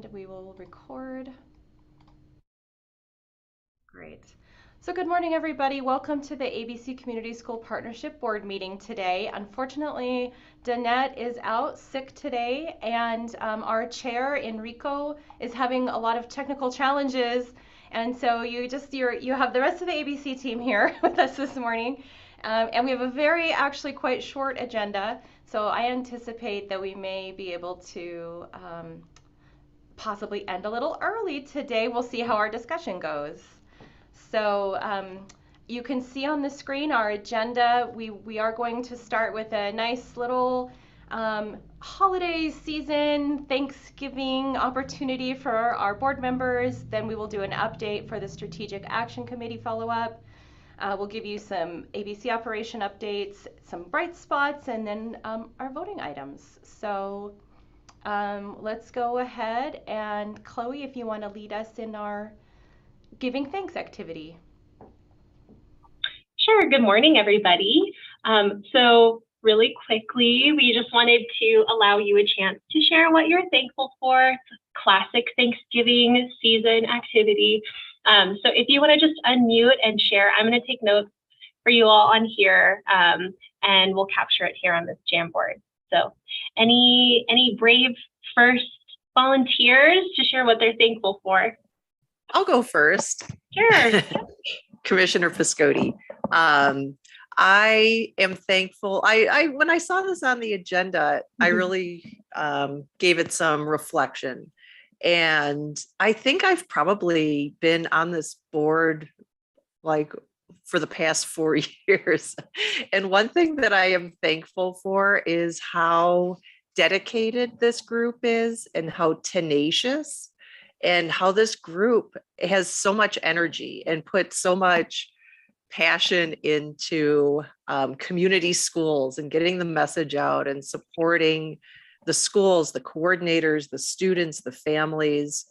and we will record. Great. So good morning, everybody. Welcome to the ABC Community School Partnership Board meeting today. Unfortunately, Danette is out sick today, and our chair, Enrico, is having a lot of technical challenges. And so you have the rest of the ABC team here with us this morning. And we have a very, actually quite short agenda. So I anticipate that we may be able to possibly end a little early today. We'll see how our discussion goes. So you can see on the screen our agenda. We are going to start with a nice little holiday season Thanksgiving opportunity for our board members. Then we will do an update for the Strategic Action Committee follow-up. We'll give you some ABC operation updates, some bright spots, and then our voting items. So let's go ahead, and Chloe, if you want to lead us in our giving thanks activity. Sure. Good morning, everybody. So really quickly, we just wanted to allow you a chance to share what you're thankful for. It's a classic Thanksgiving season activity. So if you want to just unmute and share, I'm going to take notes for you all on here, and we'll capture it here on this Jamboard. So any brave first volunteers to share what they're thankful for? I'll go first. Sure. Commissioner Piscotti. I am thankful. I when I saw this on the agenda, I really gave it some reflection. And I think I've probably been on this board like for the past 4 years. And one thing that I am thankful for is how dedicated this group is and how tenacious, and how this group has so much energy and put so much passion into community schools and getting the message out and supporting the schools, the coordinators, the students, the families.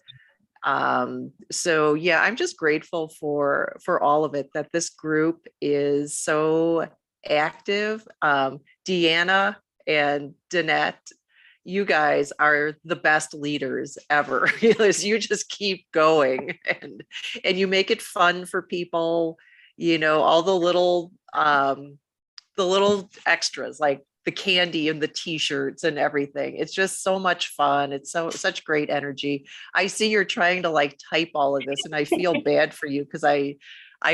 So yeah, I'm just grateful for all of it, that this group is so active. Deanna and Danette, you guys are the best leaders ever. You just keep going, and you make it fun for people, all the little extras like the candy and the t-shirts and everything. It's just so much fun. It's such great energy. I see you're trying to like type all of this, and I feel bad for you because I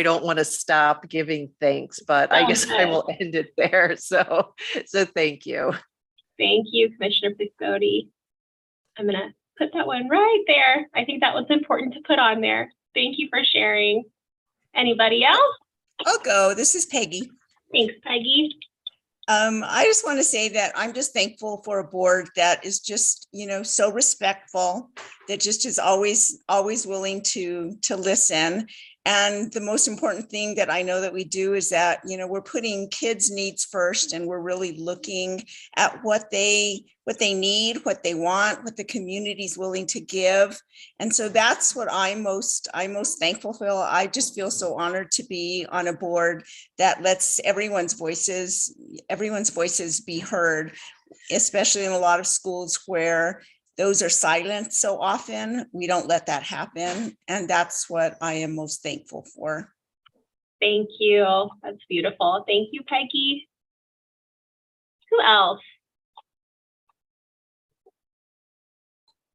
don't want to stop giving thanks, but I guess I will end it there. So thank you. Thank you, Commissioner Piscotti. I'm going to put that one right there. I think that was important to put on there. Thank you for sharing. Anybody else? I'll go. This is Peggy. Thanks, Peggy. I just want to say that I'm just thankful for a board that is just, so respectful, that just is always willing to listen. And the most important thing that I know that we do is that, we're putting kids' needs first, and we're really looking at what they need, what they want, what the community is willing to give. And so that's what I'm most thankful for. I just feel so honored to be on a board that lets everyone's voices be heard, especially in a lot of schools where those are silent so often. We don't let that happen. And that's what I am most thankful for. Thank you. That's beautiful. Thank you, Peggy. Who else?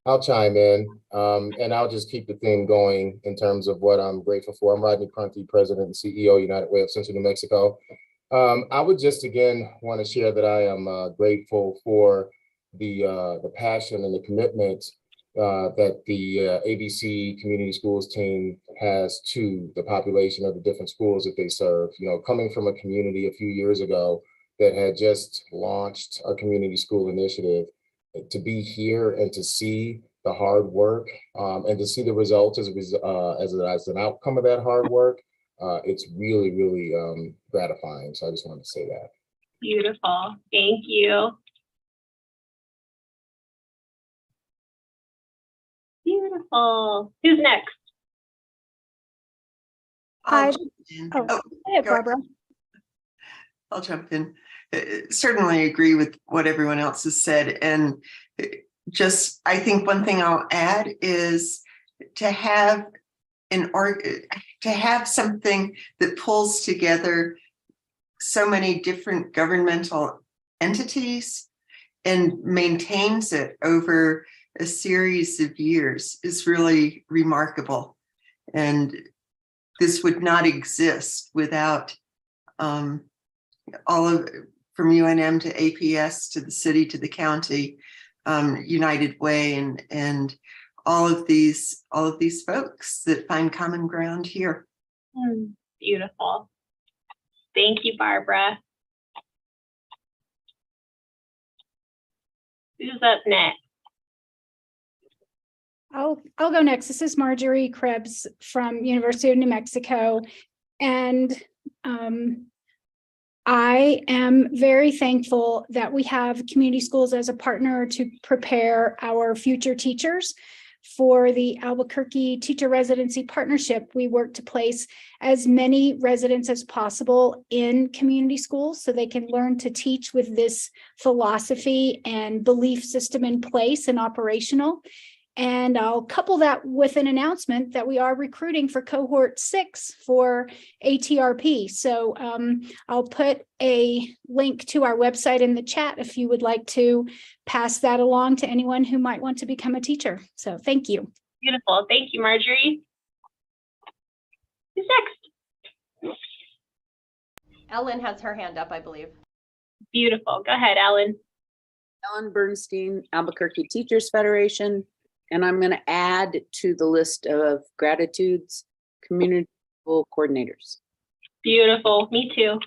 I'll chime in, and I'll just keep the theme going in terms of what I'm grateful for. I'm Rodney Prunty, President and CEO, United Way of Central New Mexico. I would just again want to share that I am grateful for the passion and the commitment that the ABC Community Schools team has to the population of the different schools that they serve. Coming from a community a few years ago that had just launched a community school initiative, to be here and to see the hard work and to see the results as an outcome of that hard work, it's really, really gratifying. So I just wanted to say that. Beautiful. Thank you. Beautiful. Who's next? Hi. Oh, Hey, Barbara. I'll jump in. Certainly agree with what everyone else has said. And just, I think one thing I'll add is to have to have something that pulls together so many different governmental entities and maintains it over a series of years is really remarkable. And this would not exist without all of, from UNM to APS to the city to the county, United Way, and all of these folks that find common ground here. Beautiful. Thank you, Barbara. Who's up next? I'll go next. This is Marjorie Krebs from University of New Mexico. And I am very thankful that we have community schools as a partner to prepare our future teachers. For the Albuquerque Teacher Residency Partnership, we work to place as many residents as possible in community schools so they can learn to teach with this philosophy and belief system in place and operational. And I'll couple that with an announcement that we are recruiting for cohort 6 for ATRP. So I'll put a link to our website in the chat if you would like to pass that along to anyone who might want to become a teacher. So thank you. Beautiful. Thank you, Marjorie. Who's next? Ellen has her hand up, I believe. Beautiful. Go ahead, Ellen. Ellen Bernstein, Albuquerque Teachers Federation. And I'm going to add to the list of gratitudes, community school coordinators. Beautiful. Me too.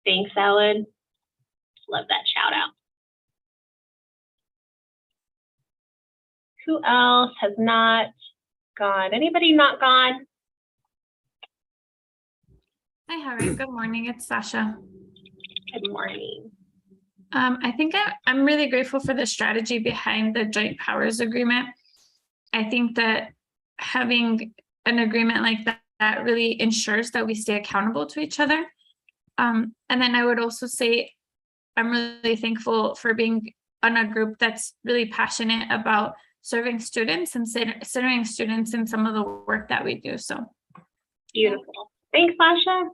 Thanks, Ellen. Love that shout out. Who else has not gone? Anybody not gone? Hi, Harry. Good morning. It's Sasha. Good morning. I think I'm really grateful for the strategy behind the Joint Powers Agreement. I think that having an agreement like that really ensures that we stay accountable to each other. And then I would also say I'm really thankful for being on a group that's really passionate about serving students and centering students in some of the work that we do. So beautiful. Thanks, Sasha.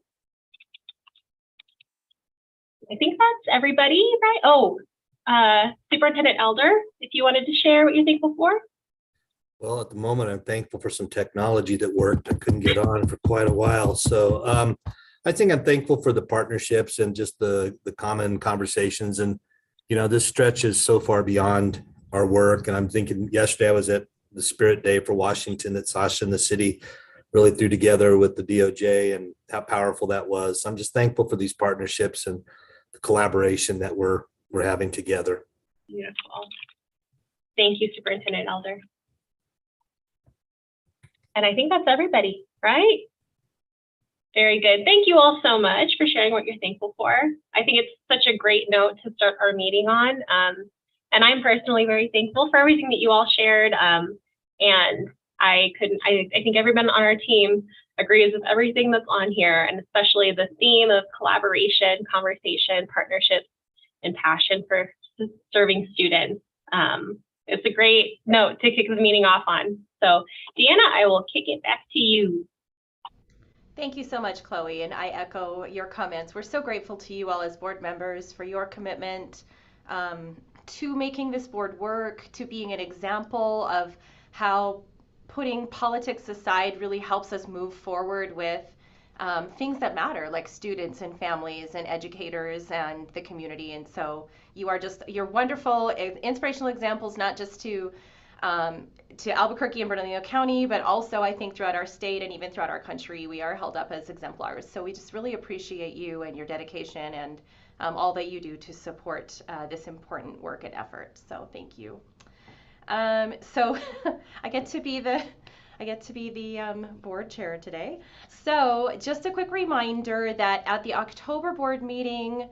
I think that's everybody, right? Oh, Superintendent Elder, if you wanted to share what you're thankful for. Well, at the moment, I'm thankful for some technology that worked. I couldn't get on for quite a while. So I think I'm thankful for the partnerships and just the common conversations. And, you know, this stretches so far beyond our work. And I'm thinking yesterday I was at the Spirit Day for Washington that Sasha and the city really threw together with the DOJ and how powerful that was. So I'm just thankful for these partnerships and the collaboration that we're having together. Beautiful. Thank you, Superintendent Elder. And I think that's everybody, right? Very good. Thank you all so much for sharing what you're thankful for. I think it's such a great note to start our meeting on. And I'm personally very thankful for everything that you all shared. And I think everyone on our team agrees with everything that's on here, and especially the theme of collaboration, conversation, partnerships, and passion for serving students. It's a great note to kick the meeting off on. So Deanna, I will kick it back to you. Thank you so much, Chloe, and I echo your comments. We're so grateful to you all as board members for your commitment to making this board work, to being an example of how putting politics aside really helps us move forward with things that matter, like students and families and educators and the community. And so you're wonderful, inspirational examples, not just to Albuquerque and Bernalillo County, but also I think throughout our state and even throughout our country, we are held up as exemplars. So we just really appreciate you and your dedication and all that you do to support this important work and effort. So thank you. So I get to be the board chair today. So just a quick reminder that at the October board meeting,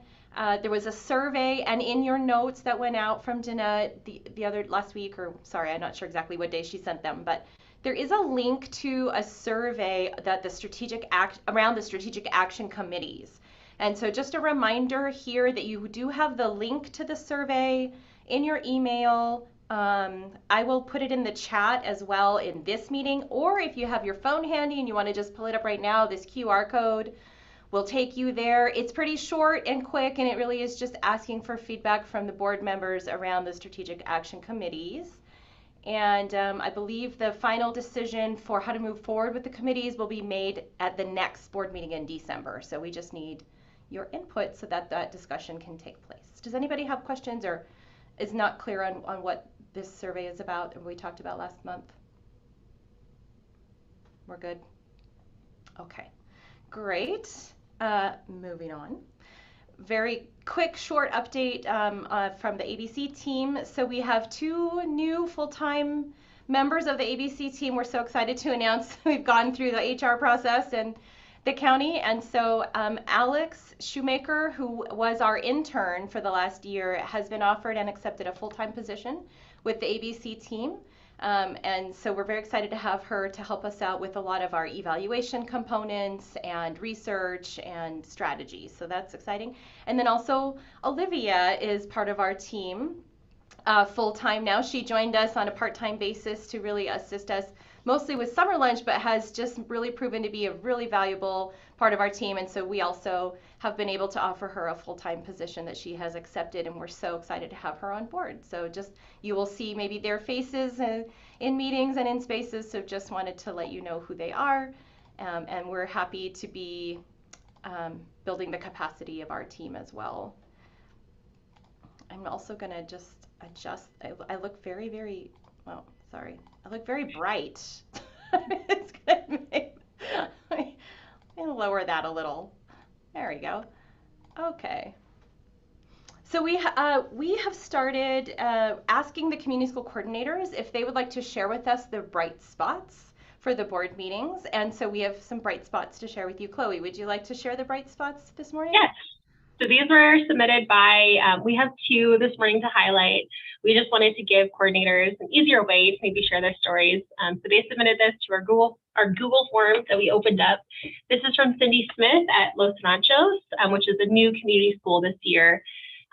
there was a survey, and in your notes that went out from Danette the other last week, or sorry, I'm not sure exactly what day she sent them, but there is a link to a survey that around the strategic action committees. And so just a reminder here that you do have the link to the survey in your email. I will put it in the chat as well in this meeting, or if you have your phone handy and you want to just pull it up right now, this QR code will take you there. It's pretty short and quick, and it really is just asking for feedback from the board members around the strategic action committees. And I believe the final decision for how to move forward with the committees will be made at the next board meeting in December. So we just need your input so that that discussion can take place. Does anybody have questions or is not clear on what this survey is about and we talked about last month? We're good? Okay, great. Moving on. Very quick, short update from the ABC team. So we have 2 new full-time members of the ABC team. We're so excited to announce we've gone through the HR process and the county. And so Alex Shoemaker, who was our intern for the last year, has been offered and accepted a full-time position with the ABC team. And so we're very excited to have her to help us out with a lot of our evaluation components and research and strategy. So that's exciting. And then also Olivia is part of our team full-time now. She joined us on a part-time basis to really assist us mostly with summer lunch, but has just really proven to be a really valuable part of our team. And so we also have been able to offer her a full-time position that she has accepted, and we're so excited to have her on board. So just, you will see maybe their faces in meetings and in spaces, so just wanted to let you know who they are. And we're happy to be building the capacity of our team as well. I'm also gonna just adjust, I look very, very, well, sorry. I look very bright. It's gonna make, let me lower that a little. There we go. Okay. So we have started asking the community school coordinators if they would like to share with us their bright spots for the board meetings. And so we have some bright spots to share with you. Chloe, would you like to share the bright spots this morning? Yes. So these were submitted by, we have 2 this morning to highlight. We just wanted to give coordinators an easier way to maybe share their stories. So they submitted this to our Google form that we opened up. This is from Cindy Smith at Los Ranchos, which is a new community school this year.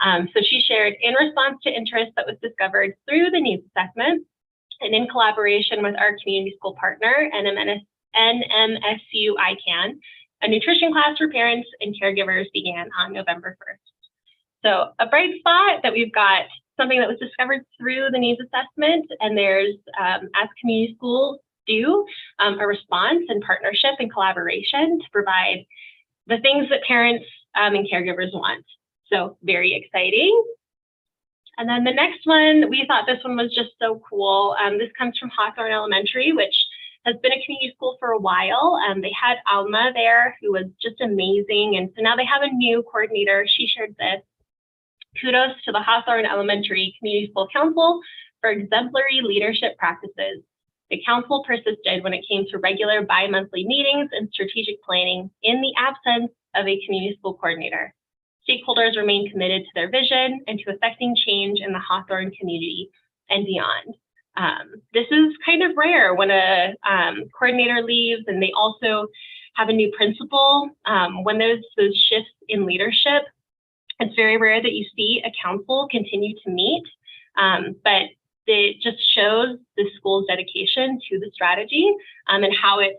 So she shared, in response to interest that was discovered through the needs assessment and in collaboration with our community school partner, NMSU ICANN, a nutrition class for parents and caregivers began on November 1st. So a bright spot that we've got something that was discovered through the needs assessment, and there's, as community schools do, a response and partnership and collaboration to provide the things that parents and caregivers want. So very exciting. And then the next one, we thought this one was just so cool. This comes from Hawthorne Elementary, which has been a community school for a while. They had Alma there, who was just amazing. And so now they have a new coordinator. She shared this. Kudos to the Hawthorne Elementary Community School Council for exemplary leadership practices. The council persisted when it came to regular bi-monthly meetings and strategic planning in the absence of a community school coordinator. Stakeholders remain committed to their vision and to affecting change in the Hawthorne community and beyond. This is kind of rare when a coordinator leaves and they also have a new principal. When there's those shifts in leadership, it's very rare that you see a council continue to meet, but it just shows the school's dedication to the strategy and how it's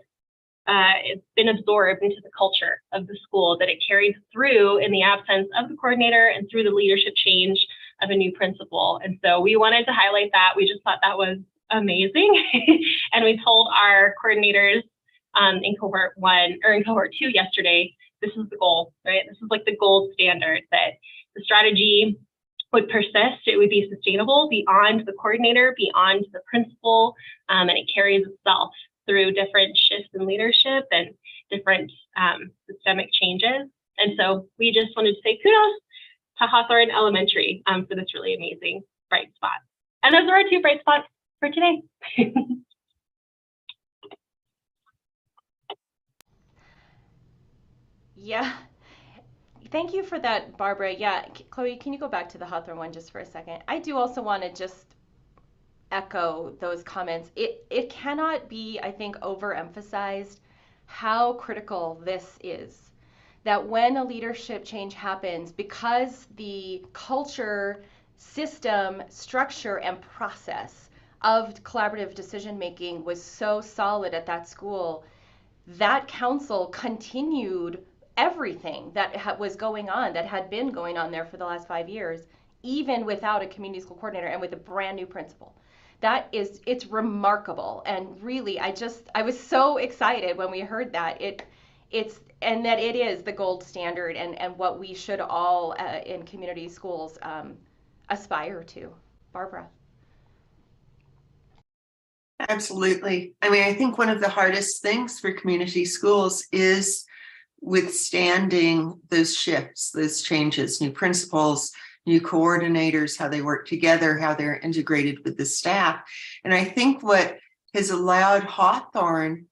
been absorbed into the culture of the school, that it carries through in the absence of the coordinator and through the leadership change of a new principal. And so we wanted to highlight that. We just thought that was amazing. And we told our coordinators in cohort 1 or in cohort 2 yesterday, this is the goal, right? This is like the gold standard, that the strategy would persist, it would be sustainable beyond the coordinator, beyond the principal, and it carries itself through different shifts in leadership and different systemic changes. And so we just wanted to say kudos to Hawthorne Elementary for this really amazing bright spot. And those are our 2 bright spots for today. Yeah, thank you for that, Barbara. Yeah, Chloe, can you go back to the Hawthorne one just for a second? I do also want to just echo those comments. It cannot be, I think, overemphasized how critical this is. that when a leadership change happens, because the culture, system, structure, and process of collaborative decision making was so solid at that school, that council continued everything that was going on, that had been going on there for the last 5 years, even without a community school coordinator and with a brand new principal. It's remarkable. And really, I was so excited when we heard that. And that it is the gold standard and what we should all in community schools aspire to. Barbara. Absolutely. I mean, I think one of the hardest things for community schools is withstanding those shifts, those changes, new principals, new coordinators, how they work together, how they're integrated with the staff. And I think what has allowed Hawthorne,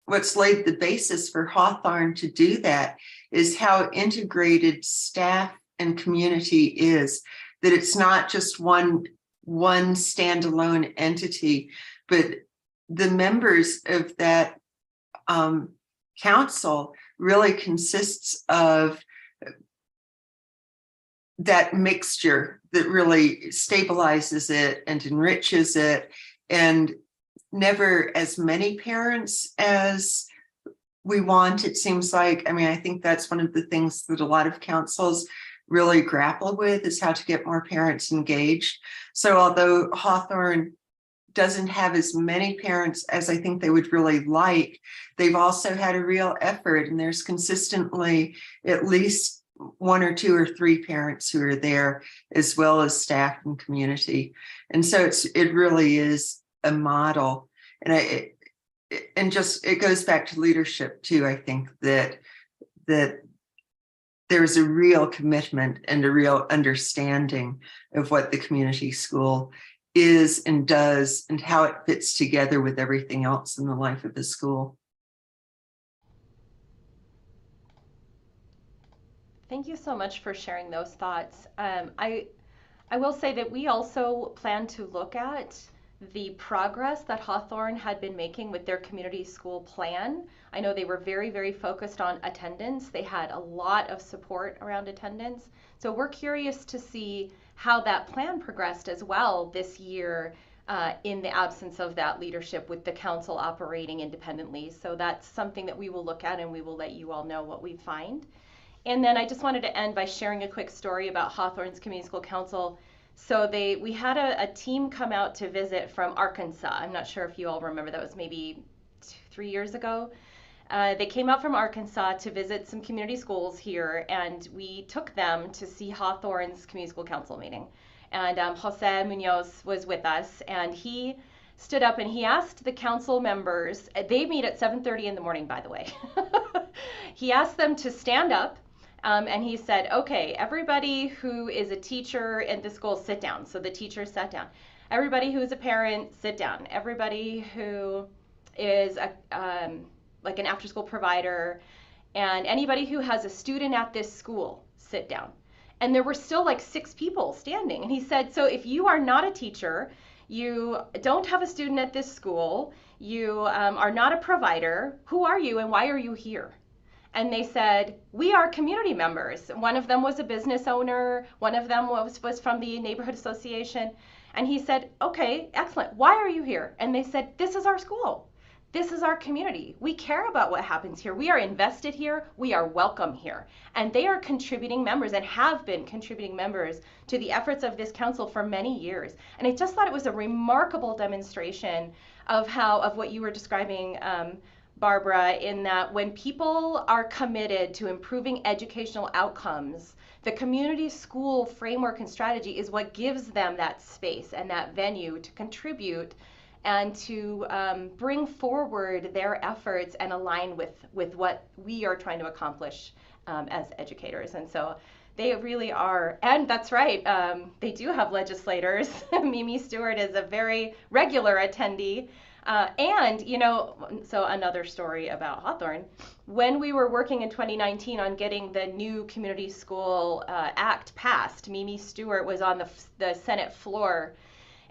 what's laid the basis for Hawthorne to do that, is how integrated staff and community is, that it's not just one standalone entity, but the members of that council really consists of that mixture that really stabilizes it and enriches it, and never as many parents as we want, it seems like. I mean, I think that's one of the things that a lot of councils really grapple with, is how to get more parents engaged. So although Hawthorne doesn't have as many parents as I think they would really like, they've also had a real effort, and there's consistently at least 1 or 2 or 3 parents who are there, as well as staff and community. And so it really is a model. And it goes back to leadership too. I think that there's a real commitment and a real understanding of what the community school is and does, and how it fits together with everything else in the life of the school. Thank you so much for sharing those thoughts. I will say that we also plan to look at the progress that Hawthorne had been making with their community school plan. I know they were very, very focused on attendance. They had a lot of support around attendance. So we're curious to see how that plan progressed as well this year in the absence of that leadership, with the council operating independently. So that's something that we will look at, and we will let you all know what we find. And then I just wanted to end by sharing a quick story about Hawthorne's Community School Council. So we had a team come out to visit from Arkansas. I'm not sure if you all remember, that was maybe 3 years ago. They came out from Arkansas to visit some community schools here, and we took them to see Hawthorne's Community School Council meeting. And Jose Munoz was with us, and he stood up and he asked the council members, they meet at 7:30 in the morning, by the way. He asked them to stand up, and he said, okay, everybody who is a teacher in the school, sit down. So the teachers sat down. Everybody who is a parent, sit down. Everybody who is like an after-school provider, and anybody who has a student at this school, sit down. And there were still like 6 people standing. And he said, so if you are not a teacher, you don't have a student at this school, you are not a provider, who are you and why are you here? And they said, we are community members. One of them was a business owner. One of them was from the neighborhood association. And he said, okay, excellent. Why are you here? And they said, this is our school. This is our community. We care about what happens here. We are invested here. We are welcome here. And they are contributing members and have been contributing members to the efforts of this council for many years. And I just thought it was a remarkable demonstration of what you were describing, Barbara, in that when people are committed to improving educational outcomes, the community school framework and strategy is what gives them that space and that venue to contribute and to bring forward their efforts and align with what we are trying to accomplish as educators. And so they really are, and that's right, they do have legislators. Mimi Stewart is a very regular attendee. And, so another story about Hawthorne, when we were working in 2019 on getting the new Community School Act passed, Mimi Stewart was on the Senate floor,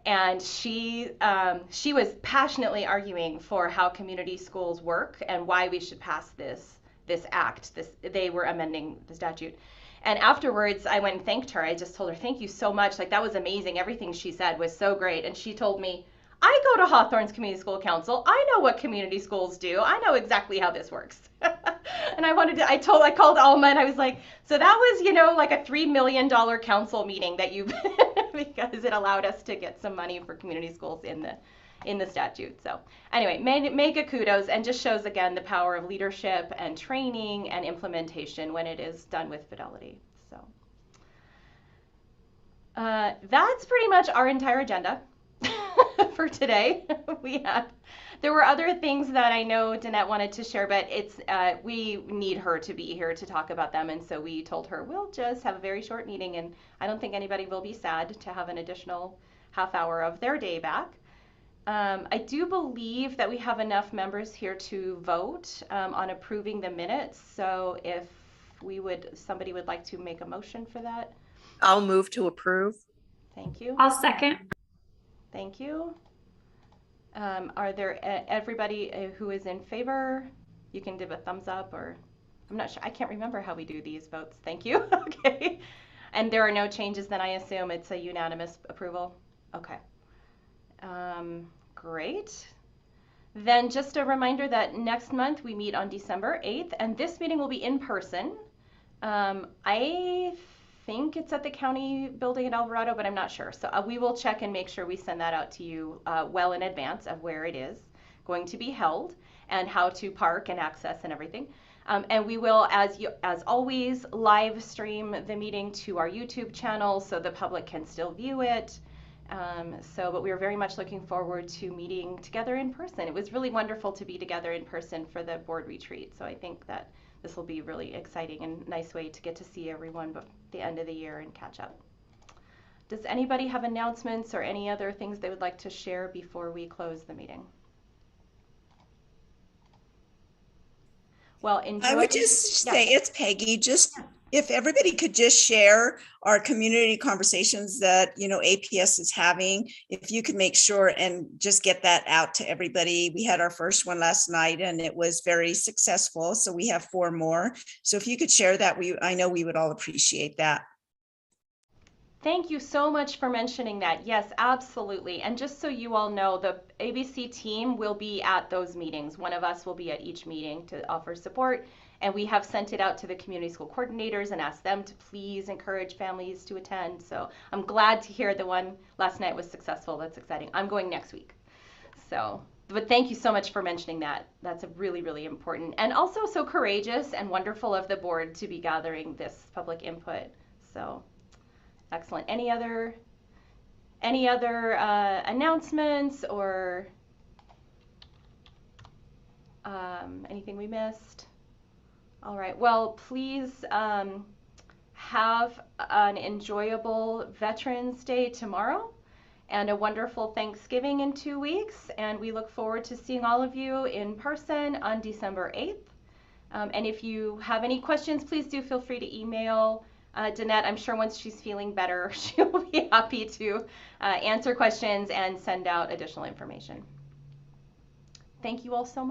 and she was passionately arguing for how community schools work and why we should pass this this act. They were amending the statute. And afterwards, I went and thanked her. I just told her, thank you so much. Like, that was amazing. Everything she said was so great. And she told me, I go to Hawthorne's Community School Council. I know what community schools do. I know exactly how this works. And I called Alma and I was like, so that was, like a $3 million council meeting that you, because it allowed us to get some money for community schools in the statute. So anyway, mega kudos, and just shows again the power of leadership and training and implementation when it is done with fidelity. So that's pretty much our entire agenda for today. There were other things that I know Danette wanted to share, but we need her to be here to talk about them, and so we told her we'll just have a very short meeting, and I don't think anybody will be sad to have an additional half hour of their day back. I do believe that we have enough members here to vote on approving the minutes. So if somebody would like to make a motion for that. I'll move to approve. Thank you. I'll second. Thank you. Are there everybody who is in favor? You can give a thumbs up, or I'm not sure. I can't remember how we do these votes. Thank you. Okay. And there are no changes, then I assume it's a unanimous approval. Okay. Great. Then just a reminder that next month we meet on December 8th, and this meeting will be in person. I think it's at the county building in Alvarado, but I'm not sure. So we will check and make sure we send that out to you well in advance of where it is going to be held and how to park and access and everything. And we will, as always, live stream the meeting to our YouTube channel so the public can still view it. But we are very much looking forward to meeting together in person. It was really wonderful to be together in person for the board retreat. So I think that this will be really exciting and nice way to get to see everyone at the end of the year and catch up. Does anybody have announcements or any other things they would like to share before we close the meeting? Well, enjoy. I would just say, it's Peggy, just if everybody could just share our community conversations that, APS is having, if you could make sure and just get that out to everybody. We had our first one last night and it was very successful. So we have 4 more. So if you could share that, I know we would all appreciate that. Thank you so much for mentioning that. Yes, absolutely. And just so you all know, the ABC team will be at those meetings. One of us will be at each meeting to offer support. And we have sent it out to the community school coordinators and asked them to please encourage families to attend. So I'm glad to hear the one last night was successful. That's exciting. I'm going next week. But thank you so much for mentioning that. That's a really, really important and also so courageous and wonderful of the board to be gathering this public input. So excellent. Any other announcements or anything we missed? All right. Well, please have an enjoyable Veterans Day tomorrow and a wonderful Thanksgiving in 2 weeks. And we look forward to seeing all of you in person on December 8th. And if you have any questions, please do feel free to email Danette. I'm sure once she's feeling better, she'll be happy to answer questions and send out additional information. Thank you all so much.